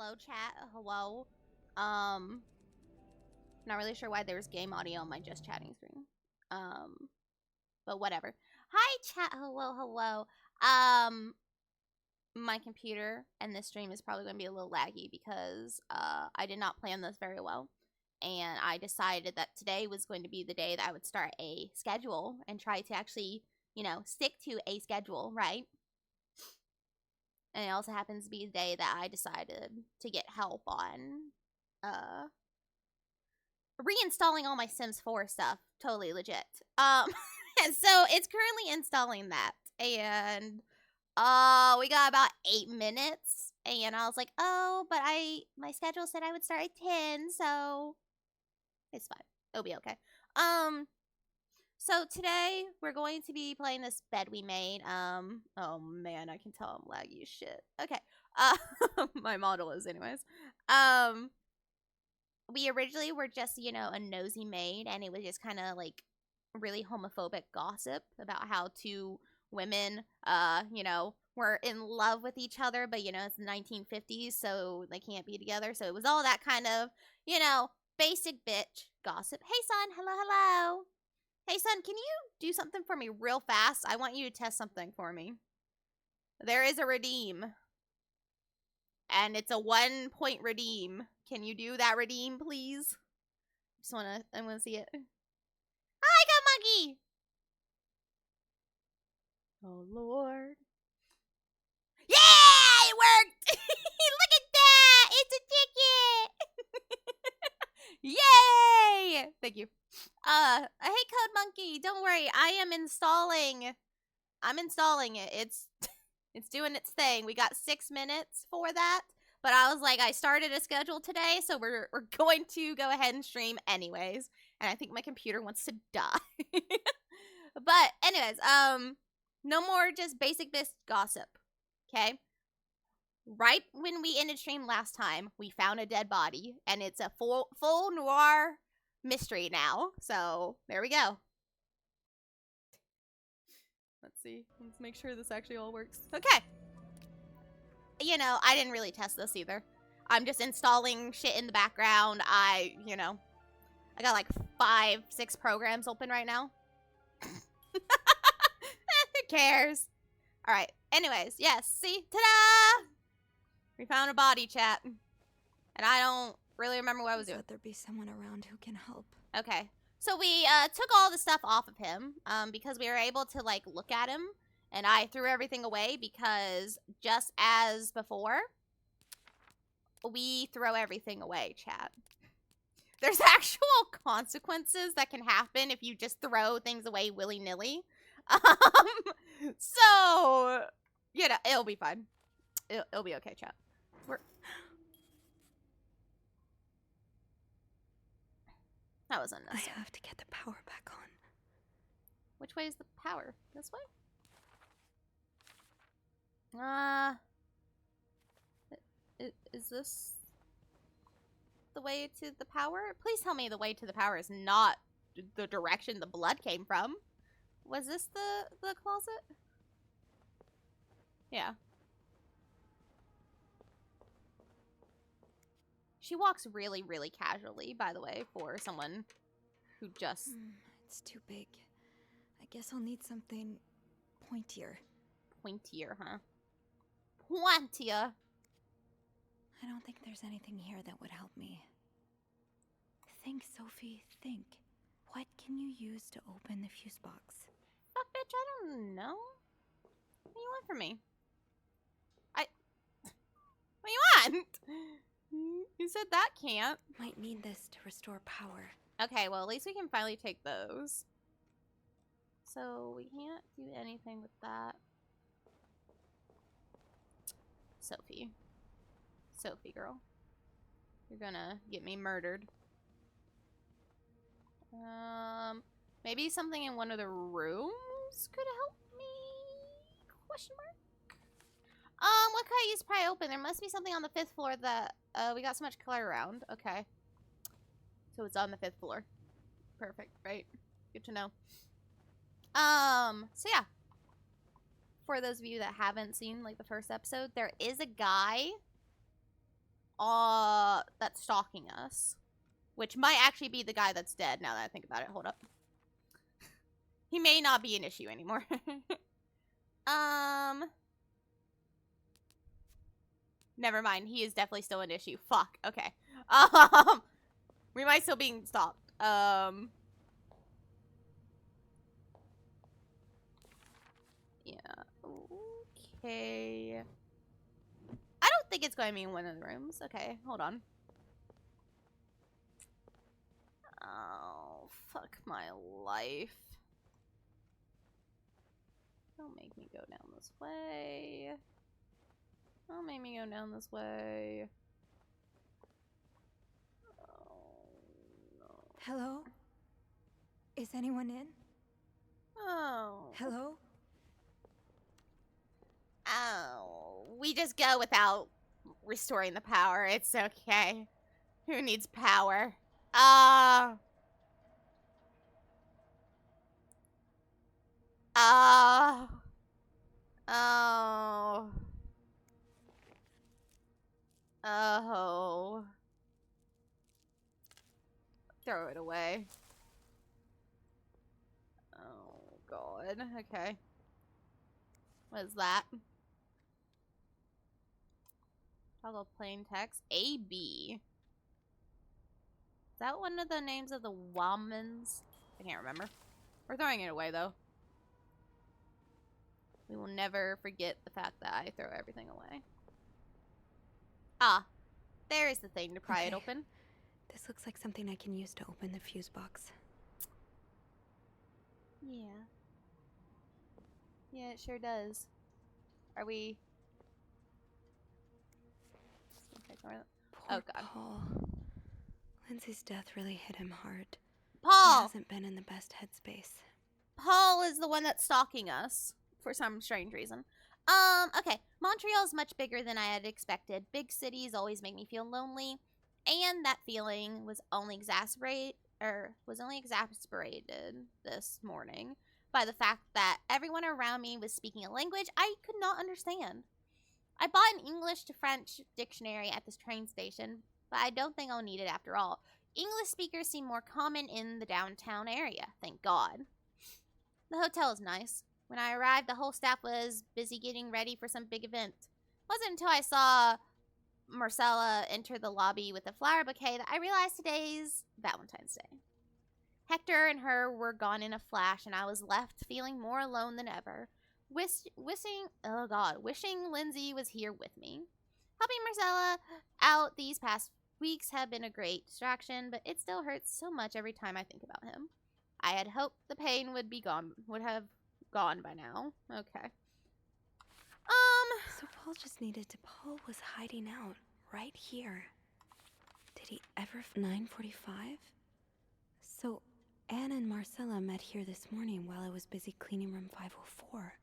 Hello, chat. Hello. Um, Not really sure why there's game audio on my just chatting screen. But whatever. Hi, chat. Hello, hello. My computer and this stream is probably going to be a little laggy because I did not plan this very well. And I decided that today was going to be the day that I would start a schedule and try to actually, stick to a schedule, right? And it also happens to be the day that I decided to get help on reinstalling all my Sims 4 stuff. Totally legit. And so it's currently installing that. And we got about 8 minutes. And I was like, oh, but my schedule said I would start at 10, so it's fine. It'll be okay. So today we're going to be playing this bed we made. Oh man, I can tell I'm laggy as shit. Okay. My model is anyways. We originally were just, a nosy maid, and it was just kind of like really homophobic gossip about how two women, were in love with each other, but it's the 1950s, so they can't be together. So it was all that kind of, basic bitch gossip. Hey, son. Hello, hello. Hey, son, can you do something for me real fast? I want you to test something for me. There is a redeem. And it's a 1-point redeem. Can you do that redeem, please? I wanna see it. Hi, Got Monkey! Oh, Lord. Yeah! It worked! Look at that! It's a ticket! Yay! Thank you. Hey, Code Monkey, don't worry. I'm installing it. It's doing its thing. We got 6 minutes for that. But I was like, I started a schedule today, so we're going to go ahead and stream anyways. And I think my computer wants to die. But anyways, no more just basic gossip. Okay? Right when we ended stream last time, we found a dead body, and it's a full noir mystery now. So there we go. Let's see. Let's make sure this actually all works. Okay. I didn't really test this either. I'm just installing shit in the background. I got like 5-6 programs open right now. Who cares? All right. Anyways, yes. See? Ta-da! We found a body, chat. And I don't really remember what I was doing. Let there be someone around who can help. Okay. So we took all the stuff off of him because we were able to like look at him. And I threw everything away because just as before, we throw everything away, chat. There's actual consequences that can happen if you just throw things away willy-nilly. So, it'll be fine. It'll be okay, chat. That was unnecessary. I have to get the power back on. Which way is the power? This way? Is this the way to the power? Please tell me the way to the power is not the direction the blood came from. Was this the closet? Yeah. She walks really, really casually, by the way, for someone who just... It's too big. I guess I'll need something pointier. Pointier, huh? Pointier. I don't think there's anything here that would help me. Think, Sophie, think. What can you use to open the fuse box? Fuck, bitch, I don't know. What do you want from me? What do you want? You said that can't. Might need this to restore power. Okay, well, at least we can finally take those. So, we can't do anything with that. Sophie. Sophie, girl. You're gonna get me murdered. Maybe something in one of the rooms could help me? Question mark? What could I use to pry open? There must be something on the 5th floor that, we got so much clutter around. Okay. So it's on the 5th floor. Perfect, right? Good to know. So yeah. For those of you that haven't seen, like, the first episode, there is a guy that's stalking us. Which might actually be the guy that's dead now that I think about it. Hold up. He may not be an issue anymore. Never mind. He is definitely still an issue. Fuck. Okay. We might still being stalked. Yeah. Okay. I don't think it's going to be in one of the rooms. Okay, hold on. Oh, fuck my life. Don't make me go down this way. Don't make me go down this way. Oh, no. Hello? Is anyone in? Oh. Hello? Oh. We just go without restoring the power. It's okay. Who needs power? Oh. Oh. Oh. Oh. Throw it away. Oh, God. Okay. What is that? Toggle plain text. AB. Is that one of the names of the Womans? I can't remember. We're throwing it away, though. We will never forget the fact that I throw everything away. Ah. There is the thing to pry it open. This looks like something I can use to open the fuse box. Yeah. Yeah, it sure does. Are we... Poor Oh, God. Paul. Lindsay's death really hit him hard. Paul! He hasn't been in the best headspace. Paul is the one that's stalking us for some strange reason. Okay. Montreal's much bigger than I had expected. Big cities always make me feel lonely, and that feeling was only exasperated this morning by the fact that everyone around me was speaking a language I could not understand. I bought an English to French dictionary at this train station, but I don't think I'll need it after all. English speakers seem more common in the downtown area, thank God. The hotel is nice. When I arrived, the whole staff was busy getting ready for some big event. It wasn't until I saw Marcella enter the lobby with a flower bouquet that I realized today's Valentine's Day. Hector and her were gone in a flash, and I was left feeling more alone than ever. Wishing Lindsay was here with me. Helping Marcella out these past weeks have been a great distraction, but it still hurts so much every time I think about him. I had hoped the pain would have gone by now. Okay. So Paul was hiding out right here. Did he ever 9:45? So Anne and Marcella met here this morning while I was busy cleaning room 504.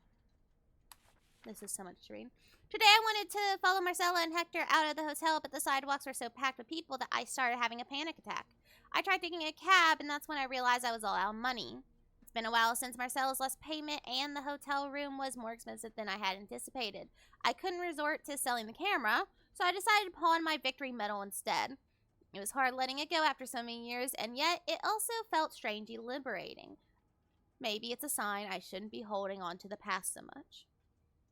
This is so much to read. Today I wanted to follow Marcella and Hector out of the hotel, but the sidewalks were so packed with people that I started having a panic attack. I tried taking a cab, and that's when I realized I was all out of money. It's been a while since Marcella's last payment, and the hotel room was more expensive than I had anticipated. I couldn't resort to selling the camera, so I decided to pawn my victory medal instead. It was hard letting it go after so many years, and yet it also felt strangely liberating. Maybe it's a sign I shouldn't be holding on to the past so much.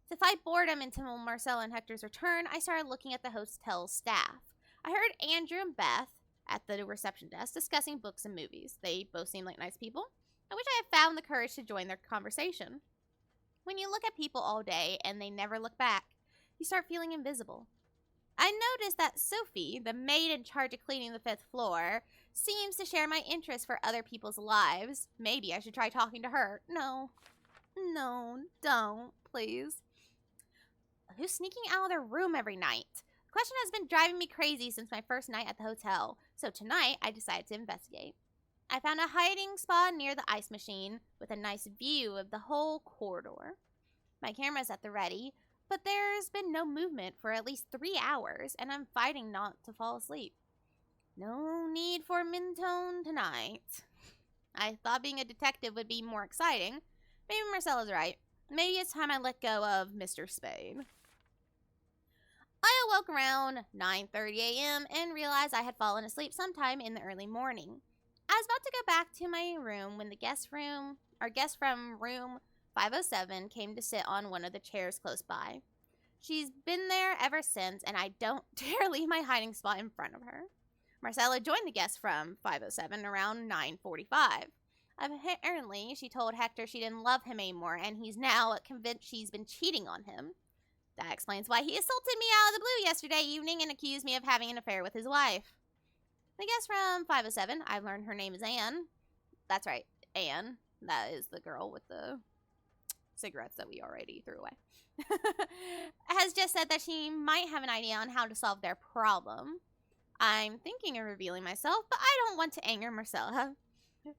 To fight boredom until Marcella and Hector's return, I started looking at the hotel staff. I heard Andrew and Beth at the reception desk discussing books and movies. They both seemed like nice people. I wish I had found the courage to join their conversation. When you look at people all day and they never look back, you start feeling invisible. I noticed that Sophie, the maid in charge of cleaning the 5th floor, seems to share my interest for other people's lives. Maybe I should try talking to her. No, don't, please. Who's sneaking out of their room every night? The question has been driving me crazy since my first night at the hotel, so tonight I decided to investigate. I found a hiding spot near the ice machine with a nice view of the whole corridor. My camera's at the ready, but there's been no movement for at least 3 hours, and I'm fighting not to fall asleep. No need for Mentone tonight. I thought being a detective would be more exciting. Maybe Marcella's right. Maybe it's time I let go of Mr. Spade. I awoke around 9:30 a.m. and realized I had fallen asleep sometime in the early morning. I was about to go back to my room when the guest from room 507 came to sit on one of the chairs close by. She's been there ever since, and I don't dare leave my hiding spot in front of her. Marcella joined the guest from 507 around 9:45. Apparently, she told Hector she didn't love him anymore, and he's now convinced she's been cheating on him. That explains why he assaulted me out of the blue yesterday evening and accused me of having an affair with his wife. The guest from 507, I've learned her name is Anne. That's right, Anne. That is the girl with the cigarettes that we already threw away. Has just said that she might have an idea on how to solve their problem. I'm thinking of revealing myself, but I don't want to anger Marcella.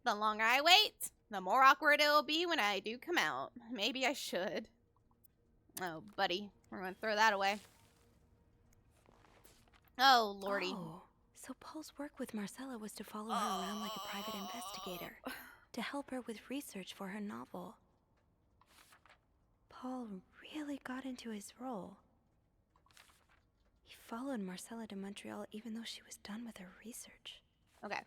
The longer I wait, the more awkward it will be when I do come out. Maybe I should. Oh, buddy, we're going to throw that away. Oh, lordy. Oh, so Paul's work with Marcella was to follow her around like a private investigator, to help her with research for her novel. Paul really got into his role. He followed Marcella to Montreal even though she was done with her research. Okay.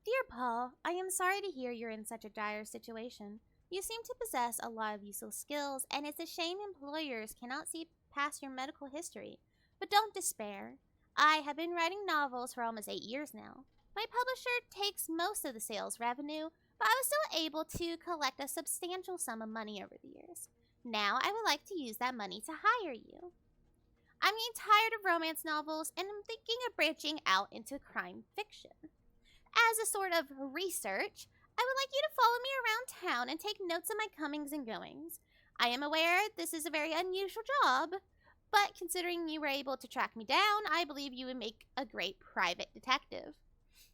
Dear Paul, I am sorry to hear you're in such a dire situation. You seem to possess a lot of useful skills, and it's a shame employers cannot see past your medical history. But don't despair. I have been writing novels for almost 8 years now. My publisher takes most of the sales revenue, but I was still able to collect a substantial sum of money over the years. Now I would like to use that money to hire you. I'm getting tired of romance novels, and I'm thinking of branching out into crime fiction. As a sort of research, I would like you to follow me around town and take notes of my comings and goings. I am aware this is a very unusual job, but considering you were able to track me down, I believe you would make a great private detective.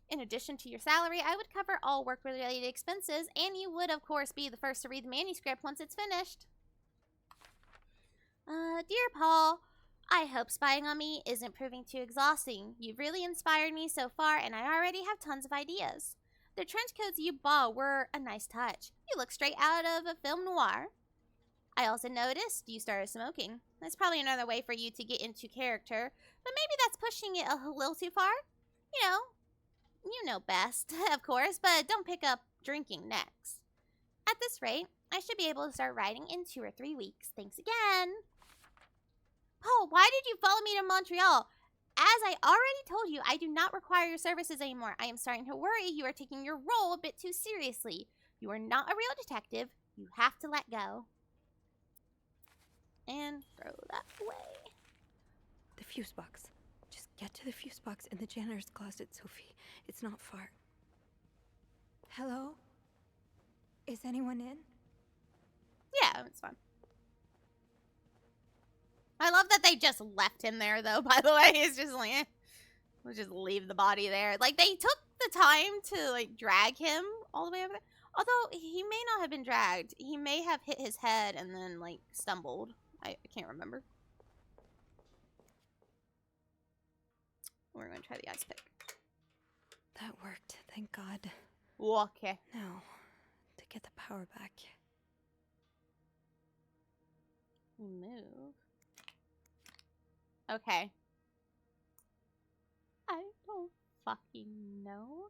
In addition to your salary, I would cover all work-related expenses, and you would, of course, be the first to read the manuscript once it's finished. Dear Paul, I hope spying on me isn't proving too exhausting. You've really inspired me so far, and I already have tons of ideas. The trench coats you bought were a nice touch. You look straight out of a film noir. I also noticed you started smoking. That's probably another way for you to get into character, but maybe that's pushing it a little too far. You know best, of course, but don't pick up drinking next. At this rate, I should be able to start writing in 2 or 3 weeks. Thanks again. Paul, why did you follow me to Montreal? As I already told you, I do not require your services anymore. I am starting to worry you are taking your role a bit too seriously. You are not a real detective. You have to let go. And throw that away. The fuse box. Just get to the fuse box in the janitor's closet, Sophie. It's not far. Hello? Is anyone in? Yeah, it's fine. I love that they just left him there, though, by the way. It's just like, we'll just leave the body there. Like, they took the time to, like, drag him all the way over there. Although, he may not have been dragged. He may have hit his head and then, like, stumbled. I can't remember. We're going to try the ice pick. That worked, thank God. Okay. Now, to get the power back. Move. Okay. I don't fucking know.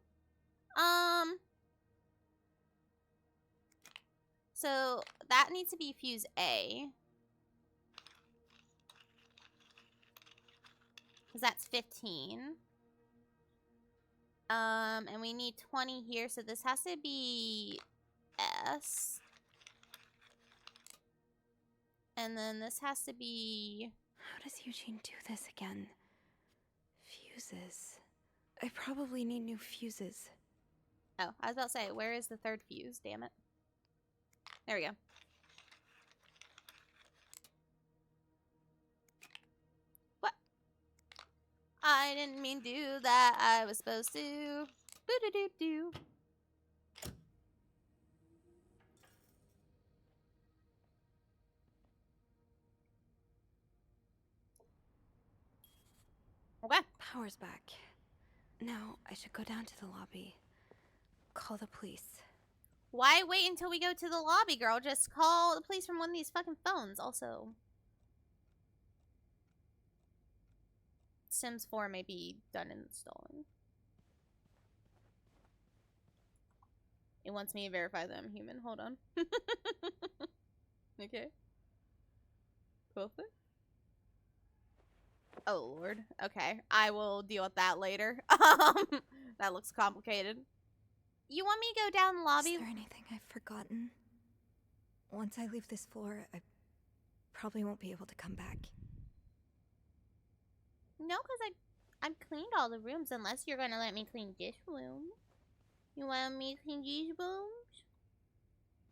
So that needs to be fuse A. Because that's 15. And we need 20 here, so this has to be S. And then this has to be... How does Eugene do this again? Fuses. I probably need new fuses. Oh, I was about to say, where is the third fuse? Damn it. There we go. What? I didn't mean to do that. I was supposed to. Boo-doo-doo-doo. Okay. Power's back. Now, I should go down to the lobby. Call the police. Why wait until we go to the lobby, girl? Just call the police from one of these fucking phones, also. Sims 4 may be done installing. It wants me to verify that I'm human. Hold on. Okay. Perfect. Oh, Lord. Okay. I will deal with that later. That looks complicated. You want me to go down the lobby? Is there anything I've forgotten? Once I leave this floor, I probably won't be able to come back. No, because I've cleaned all the rooms unless you're going to let me clean this room. You want me to clean these rooms?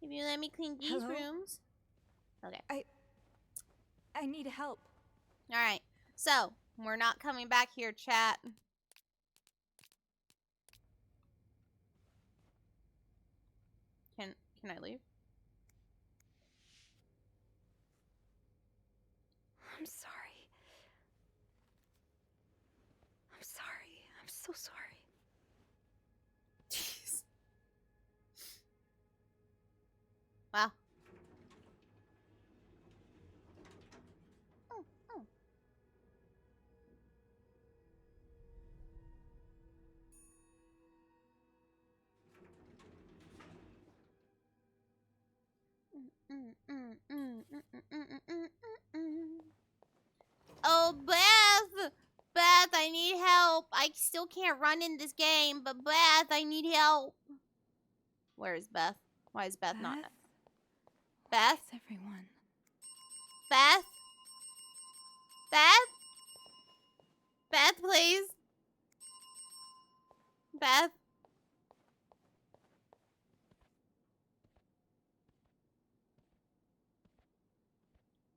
If you let me clean these Hello? rooms. Okay. I need help. Alright. So, we're not coming back here, chat. Can I leave? I'm sorry. I'm sorry. I'm so sorry. Jeez. Wow. Oh, Beth! Beth, I need help. I still can't run in this game, but Beth, I need help. Where is Beth? Why is Beth not? Beth? Where's everyone? Beth? Beth? Beth, please. Beth?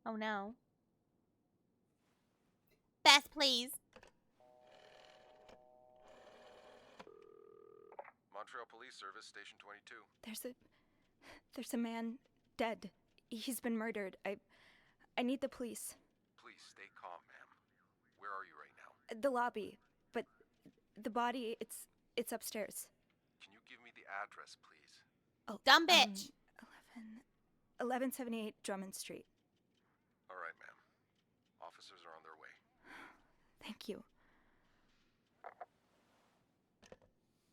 Oh no. Beth, please. Montreal Police Service, Station 22. There's a man dead. He's been murdered. I need the police. Please stay calm, ma'am. Where are you right now? The lobby, but the body, it's upstairs. Can you give me the address, please? Oh, Dumb bitch. 1178 Drummond Street. All right, ma'am. Officers are on their way. Thank you.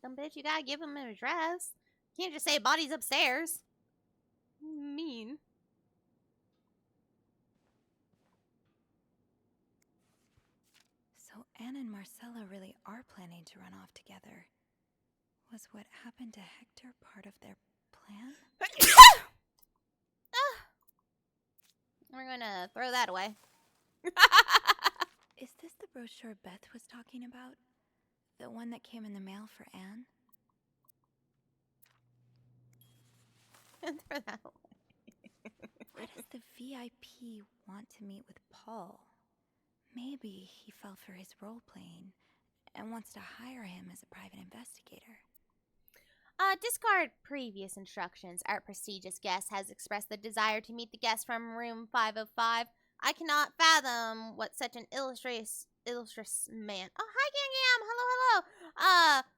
Dumb bitch, you gotta give him an address. Can't just say body's upstairs. Mean. So Anne and Marcella really are planning to run off together. Was what happened to Hector part of their plan? We're gonna throw that away. Is this the brochure Beth was talking about? The one that came in the mail for Anne? Throw that away. Why does the VIP want to meet with Paul? Maybe he fell for his role-playing and wants to hire him as a private investigator. Discard previous instructions. Our prestigious guest has expressed the desire to meet the guest from room 505. I cannot fathom what such an illustrious man. Oh, hi, Gam. Hello.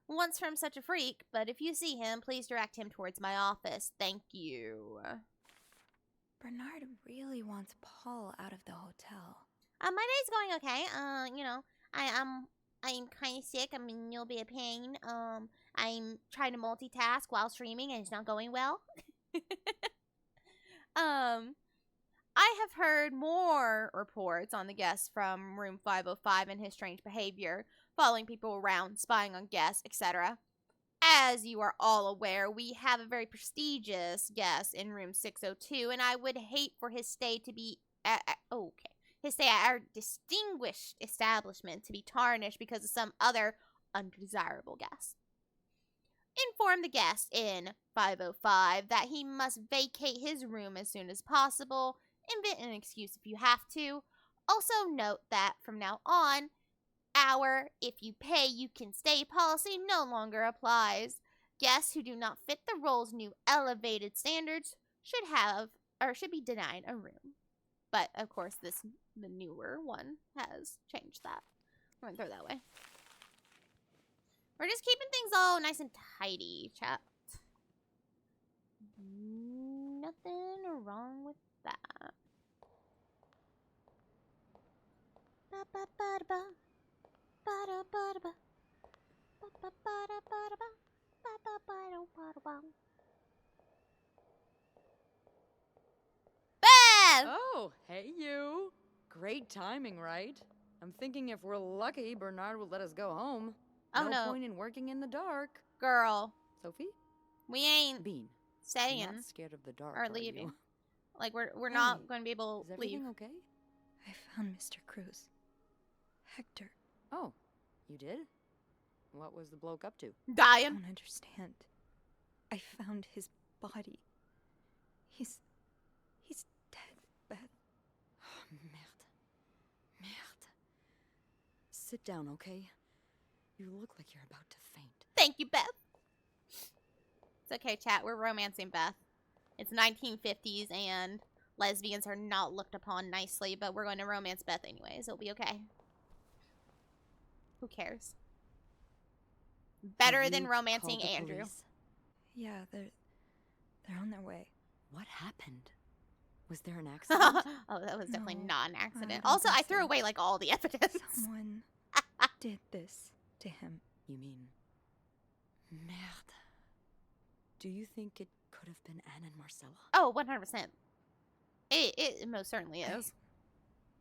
Wants from such a freak, but if you see him, please direct him towards my office. Thank you. Bernard really wants Paul out of the hotel. My day's going okay. You know, I'm kind of sick. I mean, you'll be a pain. I'm trying to multitask while streaming, and it's not going well. I have heard more reports on the guest from room 505 and his strange behavior, following people around, spying on guests, etc. As you are all aware, we have a very prestigious guest in room 602, and I would hate for his stay to be his stay at our distinguished establishment to be tarnished because of some other undesirable guest. Inform the guest in 505 that he must vacate his room as soon as possible. Invent an excuse if you have to. Also note that from now on, our if you pay you can stay policy no longer applies. Guests who do not fit the role's new elevated standards should be denied a room. But of course the newer one has changed that. I'm gonna throw that away. We're just keeping things all nice and tidy, chat. Nothing wrong with that. Ba, ba, ba, ba. Beth! Oh, hey you. Great timing, right? I'm thinking if we're lucky, Bernard will let us go home. Oh, no. point in working in the dark. Girl, Sophie? we ain't Bean. staying You're not scared of the dark, or are leaving. you? Like we're Hey, not going to be able Is to leave. everything okay? I found Mr. Cruz. Hector. Oh, you did? What was the bloke up to? I Dying. don't understand. I found his body. He's dead, Beth. Merde. Merde. Sit down, okay? You look like you're about to faint. Thank you, Beth. It's okay, chat. We're romancing Beth. It's 1950s and lesbians are not looked upon nicely, but we're going to romance Beth anyways. It'll be okay. Who cares? Better Have than you romancing called the Andrew. police? Yeah, they're on their way. What happened? Was there an accident? Oh, that was definitely No, not an I accident. don't Also, think I threw so. away like all the evidence. Someone did this to him. You mean... Merde. Do you think it could have been Anne and Marcella? Oh, 100%. It most certainly is.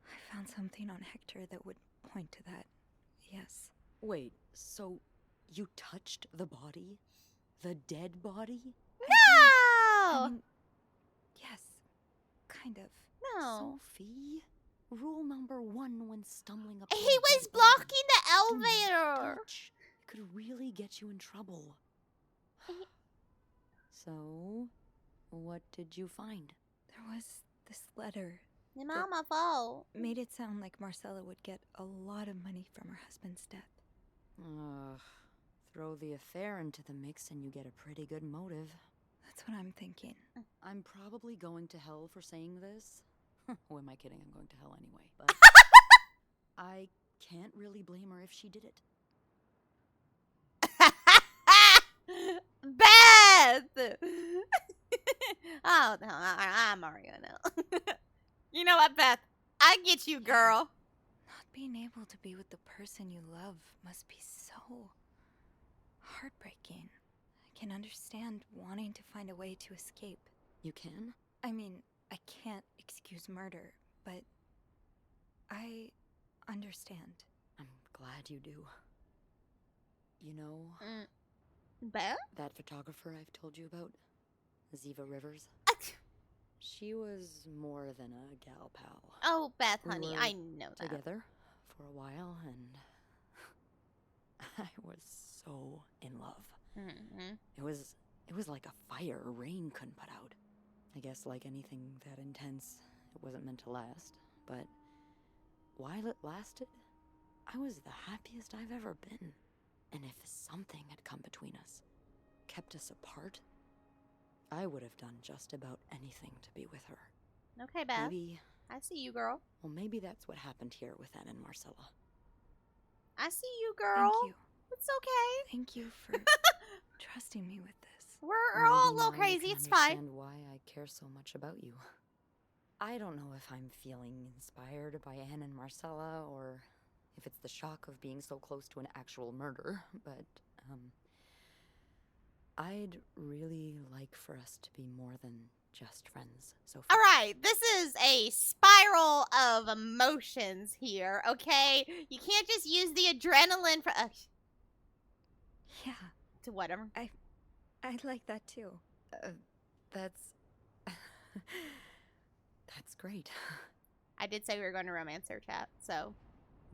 I found something on Hector that would point to that. Yes. Wait, so you touched the body? The dead body? I No! mean, yes. Kind of. No. Sophie? Rule number 1 when stumbling upon He a was dead body. blocking the Do not elevator. touch. It could really get you in trouble. So, what did you find? There was this letter. Your mama fault. Made it sound like Marcella would get a lot of money from her husband's death. Ugh. Throw the affair into the mix and you get a pretty good motive. That's what I'm thinking. I'm probably going to hell for saying this. Who am I kidding? I'm going to hell anyway. But I can't really blame her if she did it. Beth! Oh, no, I'm Mario now. You know what, Beth? I get you, girl. Not being able to be with the person you love must be so heartbreaking. I can understand wanting to find a way to escape. You can? I mean, I can't excuse murder, but I understand. I'm glad you do. You know, Beth? that photographer I've told you about? Ziva Rivers? She was more than a gal pal. Oh, Beth, We honey, were I know that. Together for a while, and I was so in love. Mm-hmm. It was like a fire rain couldn't put out. I guess like anything that intense, it wasn't meant to last. But while it lasted, I was the happiest I've ever been. And if something had come between us, kept us apart, I would have done just about anything to be with her. Okay, Beth. Maybe, I see you, girl. well, maybe that's what happened here with Anne and Marcella. I see you, girl. Thank you. It's okay. Thank you for trusting me with this. We're all a Maybe little now you crazy. can It's fine. understand why I care so much about you. I don't know if I'm feeling inspired by Anne and Marcella, or if it's the shock of being so close to an actual murder, but, I'd really like for us to be more than just friends, Sophie. All right, this is a spiral of emotions here, okay? You can't just use the adrenaline for Yeah, to whatever. I like that too. That's... that's great. I did say we were going to romance her, chat. So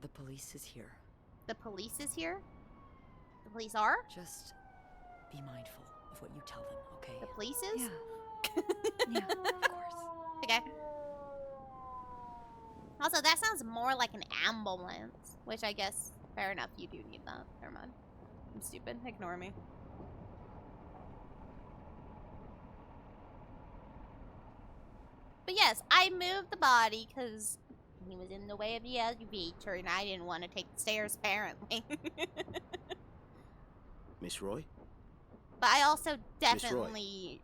The police is here. the police is here. The police are. Just be mindful of what you tell them, okay? The police is. Yeah. Yeah, of course. Okay. Also, that sounds more like an ambulance, which I guess fair enough. You do need that. Never mind. I'm stupid. Ignore me. But yes, I moved the body because he was in the way of the elevator, and I didn't want to take the stairs, apparently. Miss Roy? But I also Roy. definitely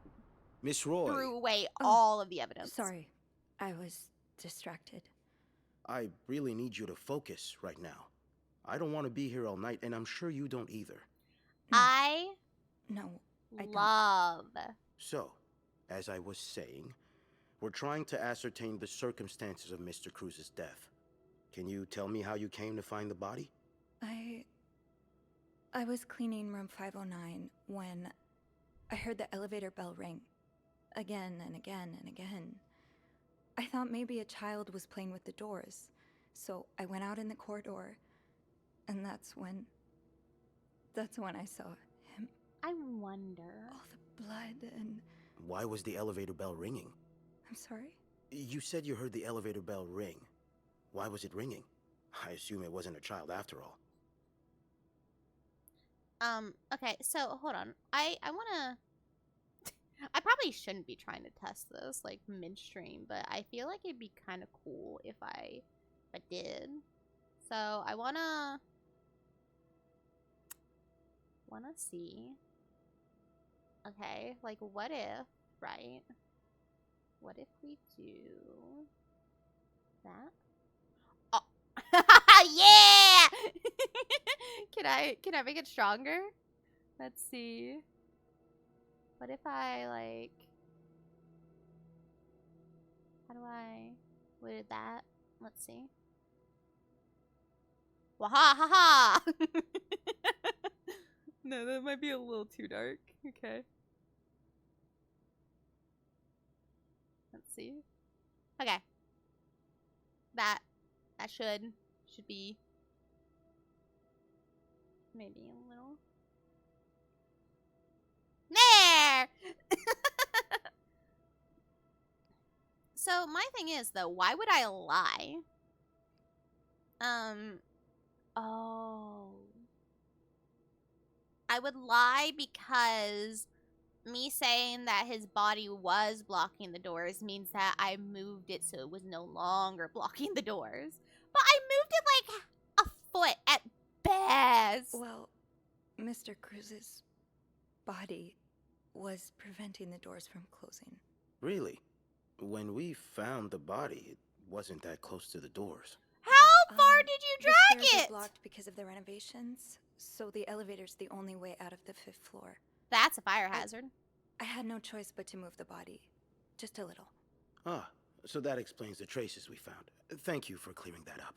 Miss Roy, threw away Oh, all of the evidence. Sorry, I was distracted. I really need you to focus right now. I don't want to be here all night, and I'm sure you don't either. No. I No, I don't. love. So, as I was saying, we're trying to ascertain the circumstances of Mr. Cruz's death. Can you tell me how you came to find the body? I was cleaning room 509 when I heard the elevator bell ring. Again and again and again. I thought maybe a child was playing with the doors, so I went out in the corridor, and that's when I saw him. I wonder. All the blood and... Why was the elevator bell ringing? I'm sorry? You said you heard the elevator bell ring. Why was it ringing? I assume it wasn't a child after all. Okay, so hold on. I wanna I probably shouldn't be trying to test this like midstream, but I feel like it'd be kind of cool if I did. So I wanna see. Okay, like what if, right? What if we do that? Oh, yeah! Can I make it stronger? Let's see. What if I like? How do I? What did that? Let's see. Waha ha ha! No, that might be a little too dark. Okay. Let's see. Okay. That should be maybe a little. There! So my thing is though, why would I lie? Oh. I would lie because me saying that his body was blocking the doors means that I moved it so it was no longer blocking the doors. But I moved it like a foot at best. Well, Mr. Cruz's body was preventing the doors from closing. Really? When we found the body, it wasn't that close to the doors. How far did you The stairs drag were it? blocked because of the renovations, so the elevator's the only way out of the 5th floor. That's a fire hazard. I had no choice but to move the body. Just a little. Ah, so that explains the traces we found. Thank you for clearing that up.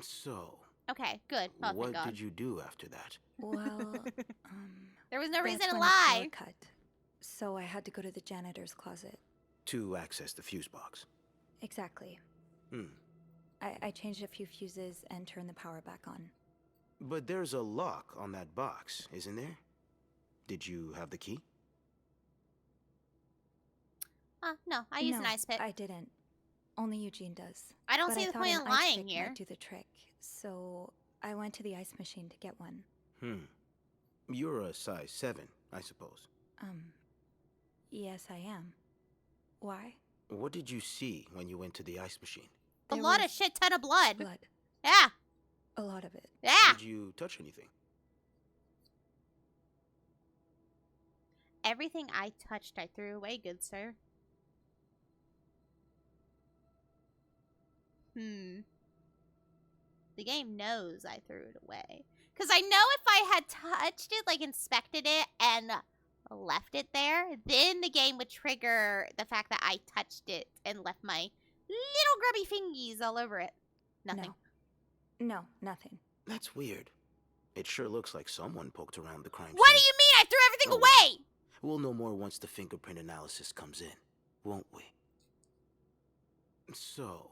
So, Okay, good. Oh, thank what God. did you do after that? Well, There was no reason that's to when the power lie. cut. So I had to go to the janitor's closet. To access the fuse box. Exactly. Hmm. I changed a few fuses and turned the power back on. But there's a lock on that box, isn't there? Did you have the key? No, I used an No, ice pick. I didn't. Only Eugene does. I don't But see the thought point an in ice lying pick here. might do the trick, so I went to the ice machine to get one. You're a size 7, I suppose. Yes, I am. Why? What did you see when you went to the ice machine? A There lot of was shit ton of blood. blood. Yeah, A lot of it. yeah. Did you touch anything? Everything I touched, I threw away, good sir. The game knows I threw it away. Because I know if I had touched it, like inspected it, and left it there, then the game would trigger the fact that I touched it and left my little grubby fingies all over it. Nothing. No, nothing. That's weird. It sure looks like someone poked around the crime What do scene. you mean? I threw everything Oh, away! We'll know more once the fingerprint analysis comes in, won't we? So,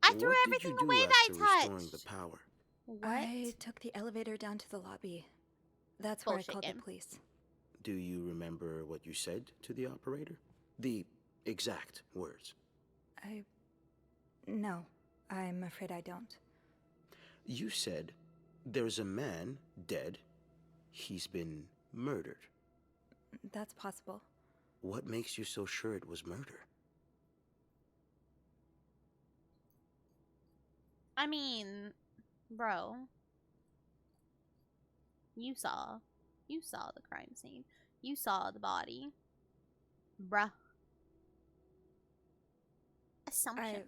I threw what everything did you do away after that I restoring touched. the power? What? I took the elevator down to the lobby. That's where Bullshit I called game. the police. Do you remember what you said to the operator? The exact words. No, I'm afraid I don't. You said, there's a man dead. He's been murdered. That's possible. What makes you so sure it was murder? I mean, bro. You saw the crime scene. You saw the body. Bruh. Assumption.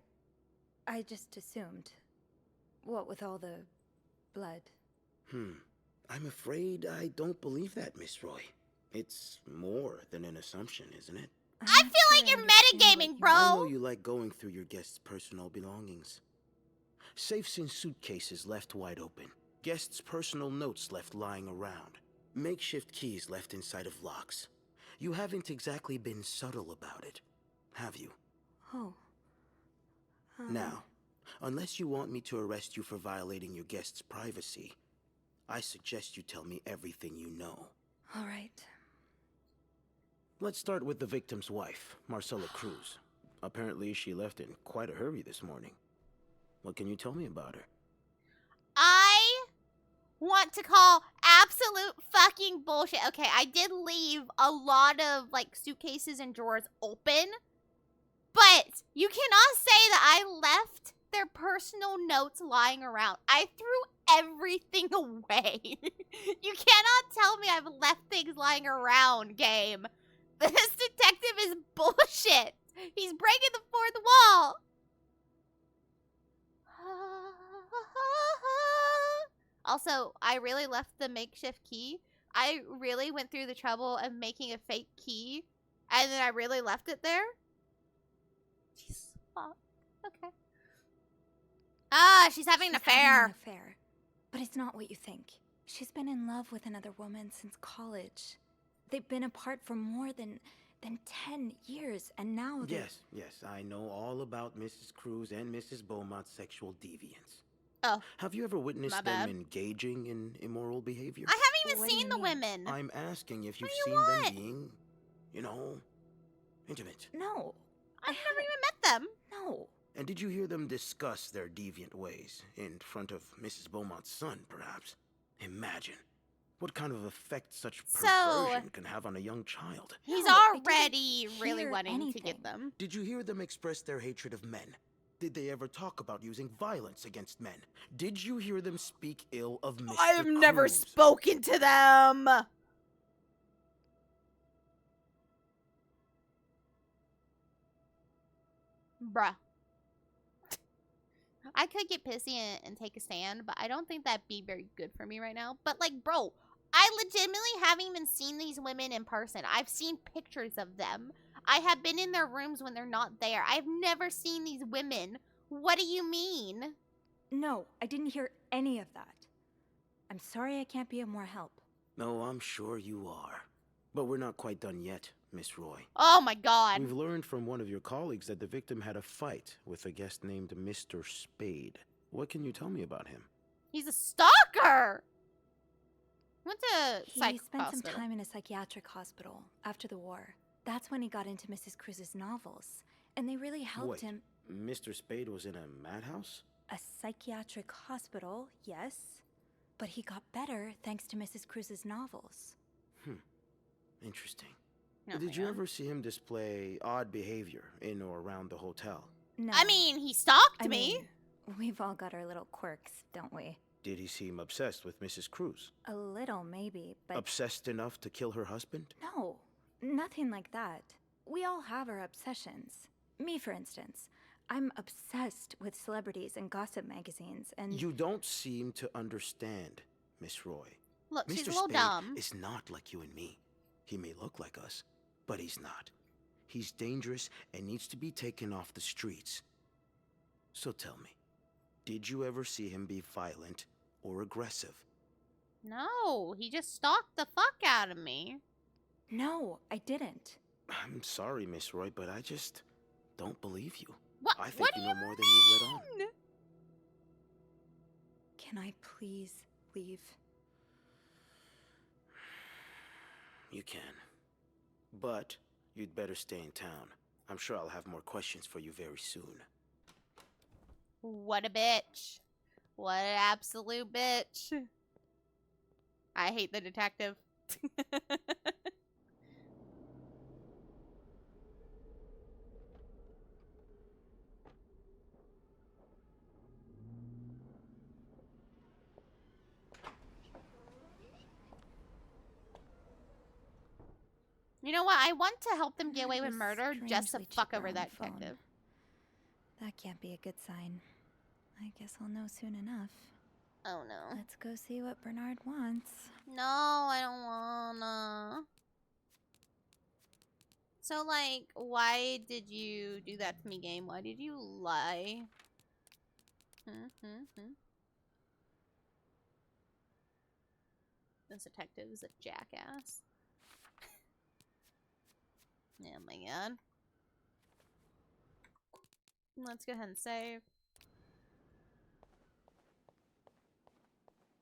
I just assumed. What with all the blood. I'm afraid I don't believe that, Miss Roy. It's more than an assumption, isn't it? I not feel sure like you're understand what metagaming, you- bro. I know you like going through your guests' personal belongings. Safes and suitcases left wide open. Guests' personal notes left lying around. Makeshift keys left inside of locks. You haven't exactly been subtle about it, have you? Oh. Now, unless you want me to arrest you for violating your guests' privacy, I suggest you tell me everything you know. All right. Let's start with the victim's wife, Marcella Cruz. Apparently, she left in quite a hurry this morning. What can you tell me about her? I want to call absolute fucking bullshit. Okay, I did leave a lot of like suitcases and drawers open, but you cannot say that I left their personal notes lying around. I threw everything away. You cannot tell me I've left things lying around, game. This detective is bullshit. He's breaking the fourth wall. Also, I really left the makeshift key. I really went through the trouble of making a fake key, and then I really left it there. Jeez, fuck. Okay. Ah, she's having an She's having affair. an affair. But it's not what you think. She's been in love with another woman since college. They've been apart for more than 10 years, and now they're... Yes, I know all about Mrs. Cruz and Mrs. Beaumont's sexual deviance. Oh, Have you ever witnessed my them bad. engaging in immoral behavior? I haven't even What do seen you the mean? women. I'm asking if you've What do seen you them want? being, you know, intimate. No. I've never even met them. No. And did you hear them discuss their deviant ways in front of Mrs. Beaumont's son, perhaps? Imagine what kind of effect such So- perversion can have on a young child. He's No, I didn't already really hear wanting to anything. get them. Did you hear them express their hatred of men? Did they ever talk about using violence against men? Did you hear them speak ill of Mr. I have never Cruz? spoken to them. Bruh. I could get pissy and take a stand, but I don't think that'd be very good for me right now. But, like, bro, I legitimately haven't even seen these women in person. I've seen pictures of them. I have been in their rooms when they're not there. I've never seen these women. What do you mean? No, I didn't hear any of that. I'm sorry I can't be of more help. No, I'm sure you are. But we're not quite done yet, Miss Roy. Oh my god. We've learned from one of your colleagues that the victim had a fight with a guest named Mr. Spade. What can you tell me about him? He's a stalker. Went to He psych spent hospital. some time in a psychiatric hospital after the war. That's when he got into Mrs. Cruz's novels, and they really helped Wait, him. Mr. Spade was in a madhouse? A psychiatric hospital, yes, but he got better thanks to Mrs. Cruz's novels. Interesting. Oh Did my you God. ever see him display odd behavior in or around the hotel? No, I mean, he stalked I me. mean, we've all got our little quirks, don't we? Did he seem obsessed with Mrs. Cruz? A little, maybe, but Obsessed enough to kill her husband? no, nothing like that. We all have our obsessions. Me, for instance. I'm obsessed with celebrities and gossip magazines, and You don't seem to understand, Miss Roy. Look, Mr. she's a little Spade dumb. is not like you and me. He may look like us, but he's not. He's dangerous and needs to be taken off the streets. So tell me, did you ever see him be violent or aggressive? No, he just stalked the fuck out of me. no, I didn't. I'm sorry, Miss Roy, but I just don't believe you. What? I think What you do know more than you've let on. mean? Can I please leave? You can. But you'd better stay in town. I'm sure I'll have more questions for you very soon. What a bitch. What an absolute bitch. I hate the detective. You know what? I want to help them get away with was murder just to strangely fuck cheaper over on that the phone. detective. That can't be a good sign. I guess I'll know soon enough. Oh no. Let's go see what Bernard wants. No, I don't wanna. So, like, why did you do that to me, game? Why did you lie? This detective is a jackass. Oh my god. Let's go ahead and save.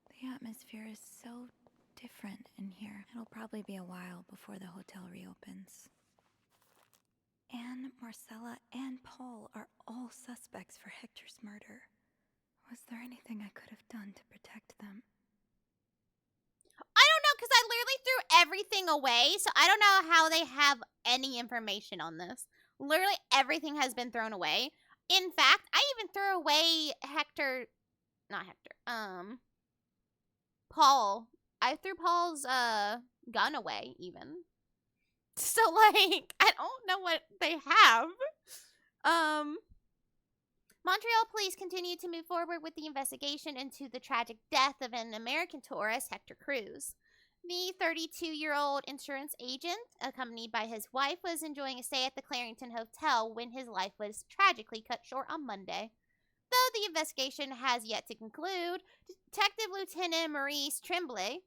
The atmosphere is so different in here. It'll probably be a while before the hotel reopens. Anne, Marcella, and Paul are all suspects for Hector's murder. Was there anything I could have done to protect them? I don't know, because I literally threw everything away, so I don't know how they have any information on this. Literally everything has been thrown away. In fact, I even threw away Paul. I threw Paul's gun away even. So like I don't know what they have. Montreal police continue to move forward with the investigation into the tragic death of an American tourist, Hector Cruz. The 32-year-old insurance agent, accompanied by his wife, was enjoying a stay at the Clarington Hotel when his life was tragically cut short on Monday. Though the investigation has yet to conclude, Detective Lieutenant Maurice Tremblay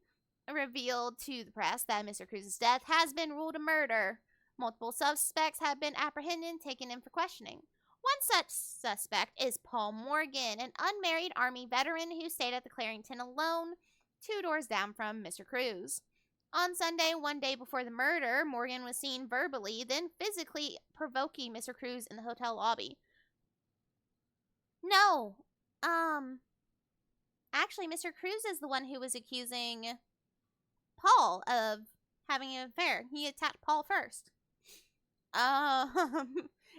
revealed to the press that Mr. Cruz's death has been ruled a murder. Multiple suspects have been apprehended and taken in for questioning. One such suspect is Paul Morgan, an unmarried Army veteran who stayed at the Clarington alone, 2 doors down from Mr. Cruz. On Sunday, one day before the murder, Morgan was seen verbally, then physically provoking Mr. Cruz in the hotel lobby. No, actually, Mr. Cruz is the one who was accusing Paul of having an affair. He attacked Paul first.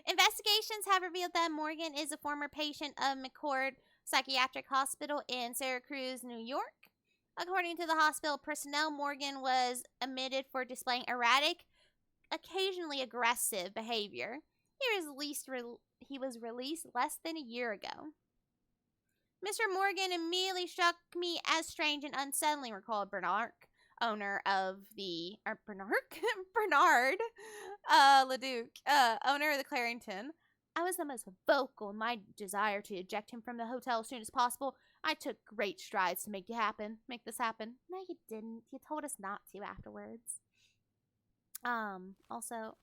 Investigations have revealed that Morgan is a former patient of McCord Psychiatric Hospital in Syracuse, New York. According to the hospital personnel, Morgan was admitted for displaying erratic, occasionally aggressive behavior. He was released less than a year ago. Mr. Morgan immediately struck me as strange and unsettling, recalled Bernard, owner of the Bernard Leduc, owner of the Clarington. I was the most vocal in my desire to eject him from the hotel as soon as possible. I took great strides to make this happen. No, you didn't. You told us not to afterwards. Also,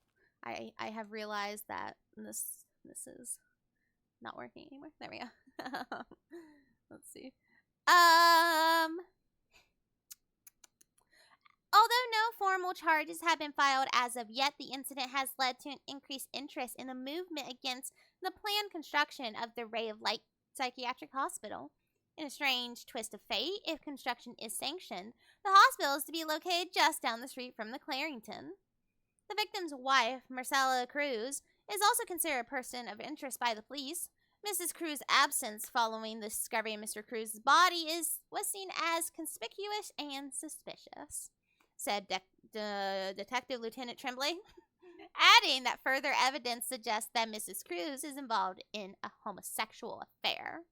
I have realized that this is not working anymore. There we go. Let's see. Although no formal charges have been filed as of yet, the incident has led to an increased interest in the movement against the planned construction of the Ray of Light Psychiatric Hospital. In a strange twist of fate, if construction is sanctioned, the hospital is to be located just down the street from the Clarington. The victim's wife, Marcella Cruz, is also considered a person of interest by the police. Mrs. Cruz's absence following the discovery of Mr. Cruz's body was seen as conspicuous and suspicious, said Detective Lieutenant Tremblay, adding that further evidence suggests that Mrs. Cruz is involved in a homosexual affair.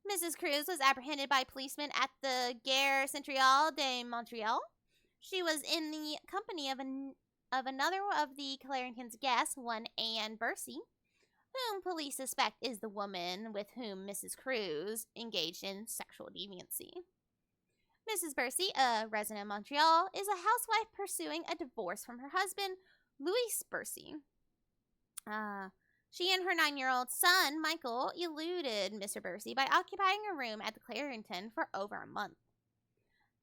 Mrs. Cruz was apprehended by policemen at the Gare Centrale de Montreal. She was in the company of another of the Clarington's guests, one Anne Bursey, whom police suspect is the woman with whom Mrs. Cruz engaged in sexual deviancy. Mrs. Bursey, a resident of Montreal, is a housewife pursuing a divorce from her husband, Louis Bursey. She and her 9-year-old son, Michael, eluded Mr. Bursey by occupying a room at the Clarington for over a month.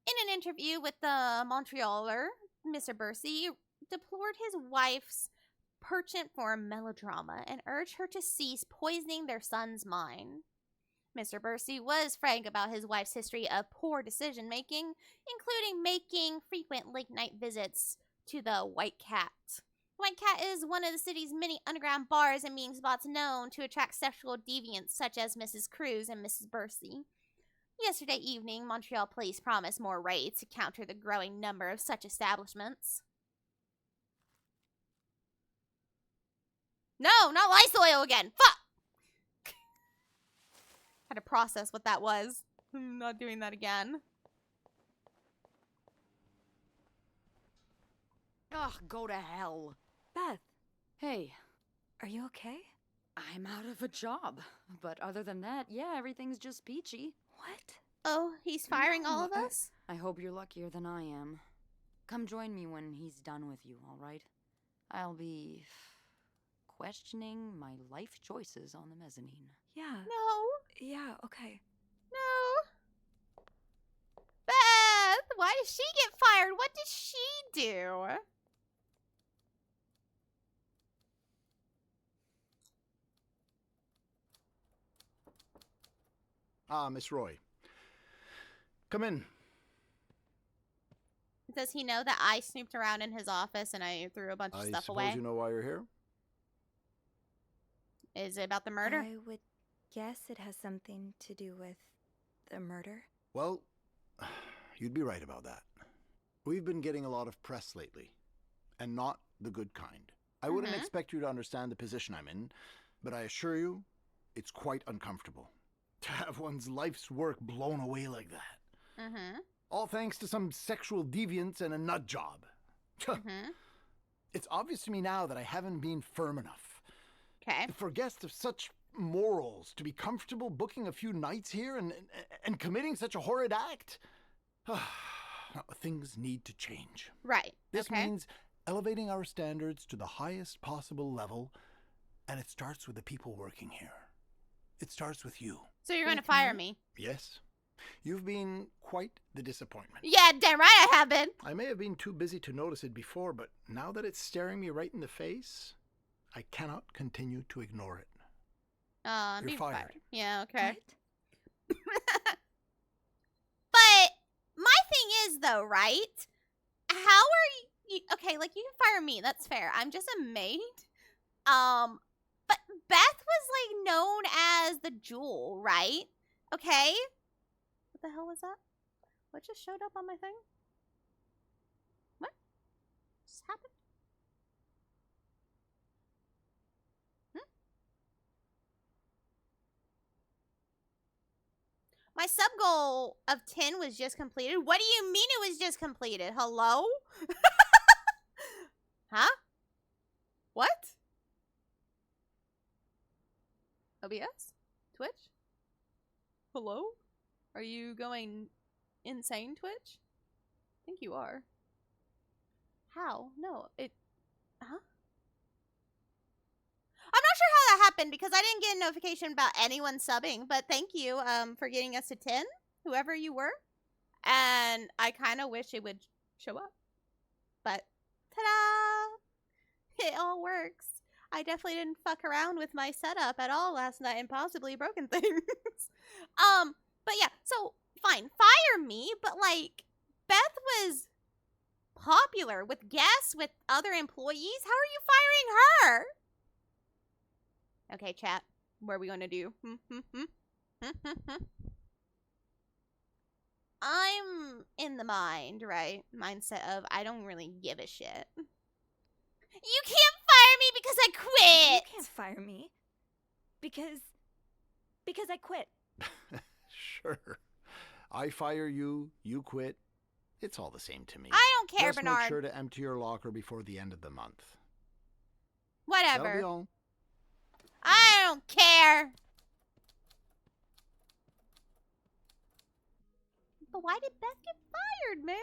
In an interview with the Montrealer, Mr. Bursey deplored his wife's penchant for melodrama and urged her to cease poisoning their son's mind. Mr. Bursey was frank about his wife's history of poor decision-making, including making frequent late-night visits to the White Cat. White Cat is one of the city's many underground bars and meeting spots known to attract sexual deviants such as Mrs. Cruz and Mrs. Bursey. Yesterday evening, Montreal police promised more raids to counter the growing number of such establishments. No, not lice oil again. Fuck! Had to process what that was. I'm not doing that again. Ugh, go to hell. Beth, Hey, are you okay? I'm out of a job. But other than that, yeah, everything's just peachy. What? Oh, he's firing all of No, us? I hope you're luckier than I am. Come join me when he's done with you, all right? I'll be questioning my life choices on the mezzanine. Yeah. No. Yeah, okay. No. Beth, why did she get fired? What did she do? Ah, Miss Roy. Come in. Does he know that I snooped around in his office and I threw a bunch of I stuff suppose away? you know why you're here? Is it about the murder? I would guess it has something to do with the murder. Well, you'd be right about that. We've been getting a lot of press lately, and not the good kind. I wouldn't Mhm. expect you to understand the position I'm in, but I assure you, it's quite uncomfortable. To have one's life's work blown away like that. Mm-hmm. All thanks to some sexual deviance and a nut job. Mm-hmm. It's obvious to me now that I haven't been firm enough. Okay. For guests of such morals to be comfortable booking a few nights here and committing such a horrid act. Things need to change. Right. This okay. means elevating our standards to the highest possible level, and it starts with the people working here. It starts with you. So you're going to Like fire me? me? Yes, you've been quite the disappointment. Yeah, damn right I have been. I may have been too busy to notice it before, but now that it's staring me right in the face, I cannot continue to ignore it. I'm You're being fired. Yeah, okay. What? But my thing is though, right? How are you okay, like you can fire me, that's fair. I'm just a maid. But Beth was like known as the Jewel, right? Okay? What the hell was that? What just showed up on my thing? What just happened? My sub goal of 10 was just completed. What do you mean it was just completed? Hello? Huh? What? OBS? Twitch? Hello? Are you going insane, Twitch? I think you are. How? No, it... Huh? I'm not sure how that happened because I didn't get a notification about anyone subbing, but thank you for getting us to 10, whoever you were. And I kind of wish it would show up. But, ta-da! It all works. I definitely didn't fuck around with my setup at all last night and possibly broken things. But yeah, so, fine, fire me, but like, Beth was popular with guests, with other employees. How are you firing her? Okay, chat. What are we gonna do? I'm in the mindset of I don't really give a shit. You can't fire me because I You quit. can't fire me. Because I quit. Sure. I fire you, you quit. It's all the same to me. I don't care, Just Bernard. make sure to empty your locker before the end of the month. That'll be Whatever. all. I don't care. But why did Beth get fired, man?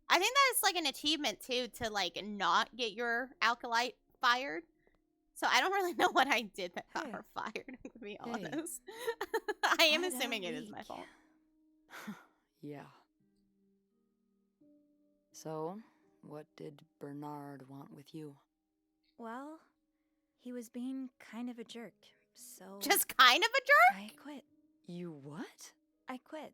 I think that is like an achievement too to like not get your alkalite fired. So I don't really know what I did that got Hey. her fired, to be Hey. honest. I am What a assuming it is my week. fault. Yeah. So, what did Bernard want with you? Well, he was being kind of a jerk, so Just kind of a jerk? I quit. You what? I quit.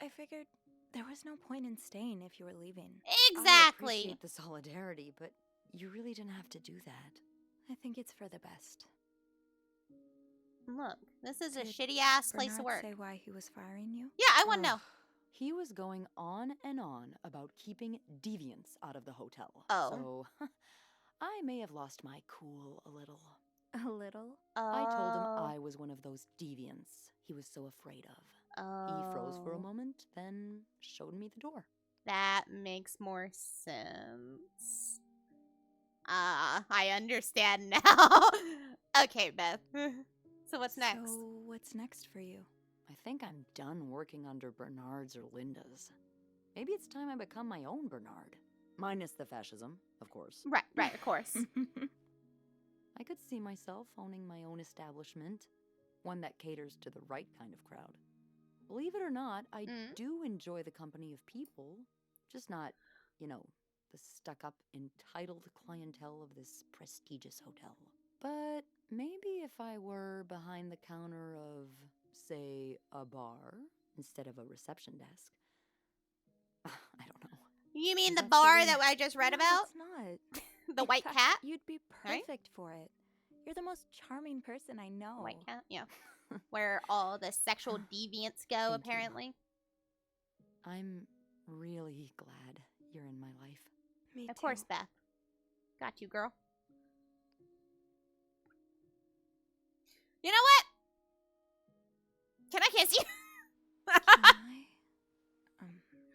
I figured there was no point in staying if you were leaving. I Exactly. appreciate the solidarity, but you really didn't have to do that. I think it's for the best. Look, this is a Did shitty ass place to Bernard work. say why he was firing you? Yeah, I want to know. Ugh. He was going on and on about keeping deviants out of the hotel. Oh. So, I may have lost my cool a little. A little. I told him Oh. I was one of those deviants he was so afraid of. He froze for a Oh. moment, then showed me the door. That makes more sense. I understand now. Okay, Beth. So what's next? So, what's next for you? I think I'm done working under Bernard's or Linda's. Maybe it's time I become my own Bernard. Minus the fascism, of course. Right, of course. I could see myself owning my own establishment, one that caters to the right kind of crowd. Believe it or not, I do enjoy the company of people, just not, the stuck-up, entitled clientele of this prestigious hotel. But maybe if I were behind the counter of, say, a bar instead of a reception desk. I don't know. You mean the That's bar silly. that I just read No, about? it's not. The In white fact, cat? You'd be Right? perfect for it. You're the most charming person I know. White cat, yeah. Where all the sexual deviants go, Thank you. apparently. I'm really glad you're in my life. Me Of too. course, Beth. Got you, girl. You know what? Can I kiss you? Can I?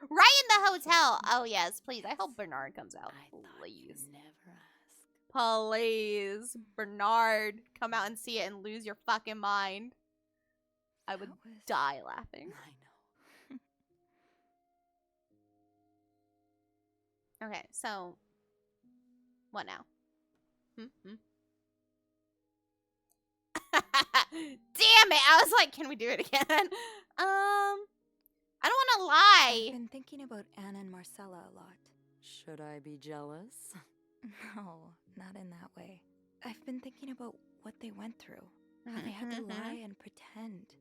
Right in the hotel. Oh, yes, please. I hope Bernard comes out. I thought Please. you'd never ask. Please. Bernard, come out and see it and lose your fucking mind. I would That was- die laughing. I know. Okay, so what now? Damn it! I was like, can we do it again? I don't want to I've lie. been thinking about Anna and Marcella a lot. Should I be jealous? No, not in that way. I've been thinking about what they went through. How they had to lie and pretend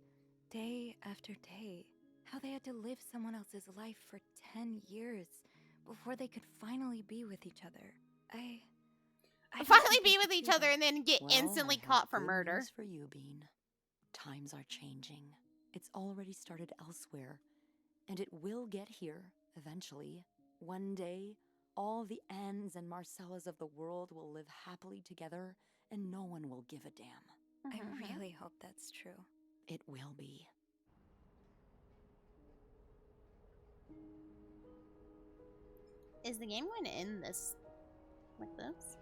day after day. How they had to live someone else's life for 10 years before they could finally be with each other. I don't Finally think I be could with each do other that. and then get Well, instantly I have caught for good murder. news for you, Bean. Times are changing. It's already started elsewhere, and it will get here eventually. One day, all the Annes and Marcellas of the world will live happily together, and no one will give a damn. I really hope that's true. It will be. Is the game going to end this like this?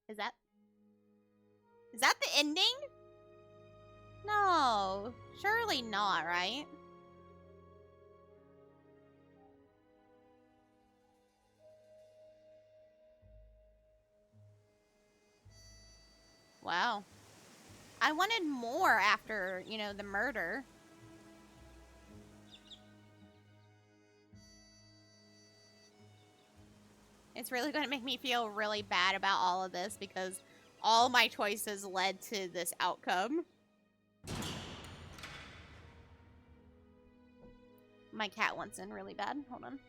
Is that the ending? No, surely not, right? Wow. I wanted more after, the murder. It's really going to make me feel really bad about all of this because all my choices led to this outcome. My cat wants in really bad. Hold on.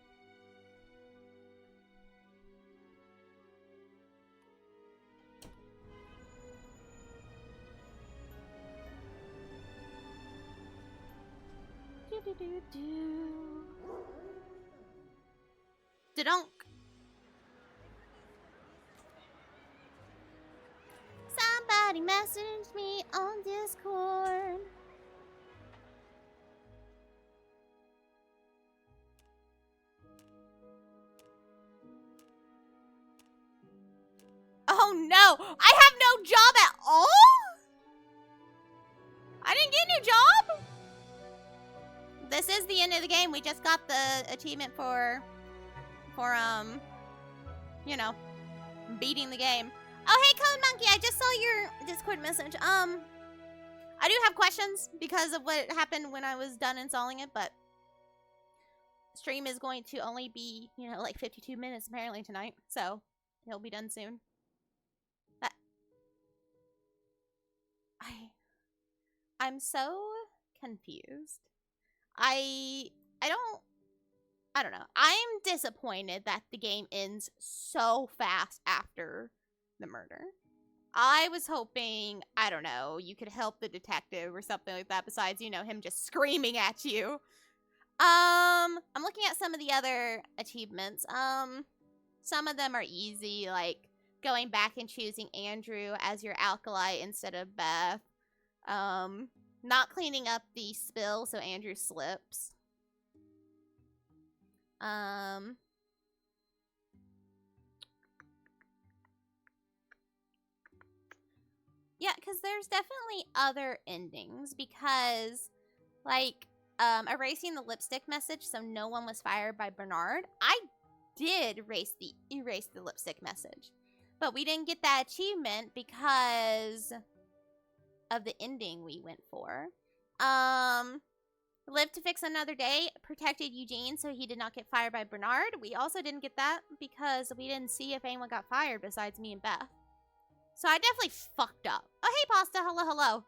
Da-dunk. Somebody messaged me on Discord. Oh no! I have no job at all? I didn't get a new job? This is the end of the game. We just got the achievement for beating the game. Oh, hey, Code Monkey, I just saw your Discord message. I do have questions because of what happened when I was done installing it, but stream is going to only be, like 52 minutes apparently tonight, so he'll be done soon. But I'm so confused. I don't know. I'm disappointed that the game ends so fast after the murder. I was hoping, I don't know, you could help the detective or something like that besides, him just screaming at you. I'm looking at some of the other achievements. Some of them are easy, like going back and choosing Andrew as your alkali instead of Beth. Not cleaning up the spill so Andrew slips. Yeah, because there's definitely other endings because, like, erasing the lipstick message so no one was fired by Bernard. I did erase the lipstick message, but we didn't get that achievement because of the ending we went for. Live to fix another day protected Eugene so he did not get fired by Bernard. We also didn't get that because we didn't see if anyone got fired besides me and Beth. So I definitely fucked up. Oh, hey, Pasta. Hello, hello.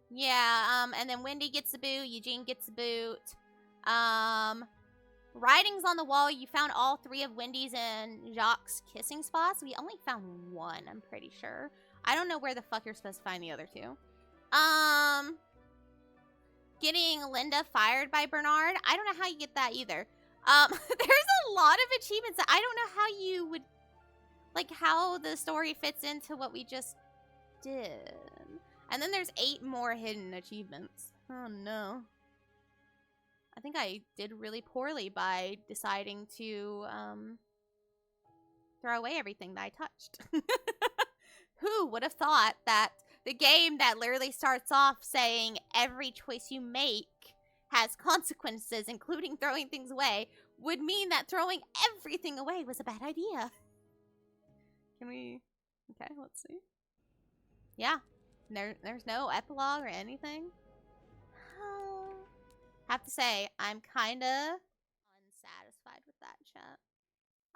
Yeah, and then Wendy gets the boot. Eugene gets the boot. Writings on the wall. You found all 3 of Wendy's and Jacques' kissing spots. We only found 1, I'm pretty sure. I don't know where the fuck you're supposed to find the other 2. Getting Linda fired by Bernard. I don't know how you get that either. There's a lot of achievements that I don't know how you would, like, how the story fits into what we just did. And then there's 8 more hidden achievements. Oh no. I think I did really poorly by deciding to throw away everything that I touched. Who would have thought that the game that literally starts off saying every choice you make has consequences, including throwing things away, would mean that throwing everything away was a bad idea. Can we... Okay, let's see. Yeah. There's no epilogue or anything. Have to say, I'm kinda unsatisfied with that, chat.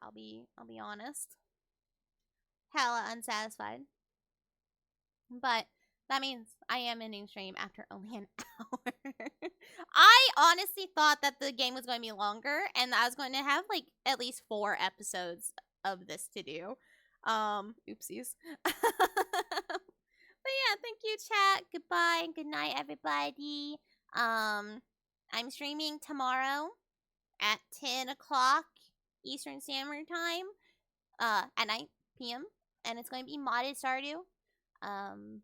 I'll be honest. Hella unsatisfied. But that means I am ending stream after only an hour. I honestly thought that the game was going to be longer and I was going to have like at least 4 episodes of this to do. Oopsies. But yeah, thank you, chat. Goodbye and good night, everybody. I'm streaming tomorrow at 10 o'clock Eastern Standard Time, at 9 p.m. And it's going to be modded Stardew. And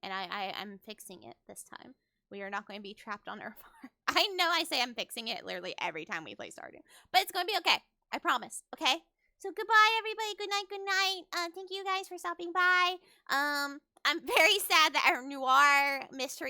I'm fixing it this time. We are not going to be trapped on Earth. I know I say I'm fixing it literally every time we play Stardew, but it's going to be okay. I promise. Okay. So goodbye, everybody. Good night. Good night. Thank you guys for stopping by. I'm very sad that our noir mystery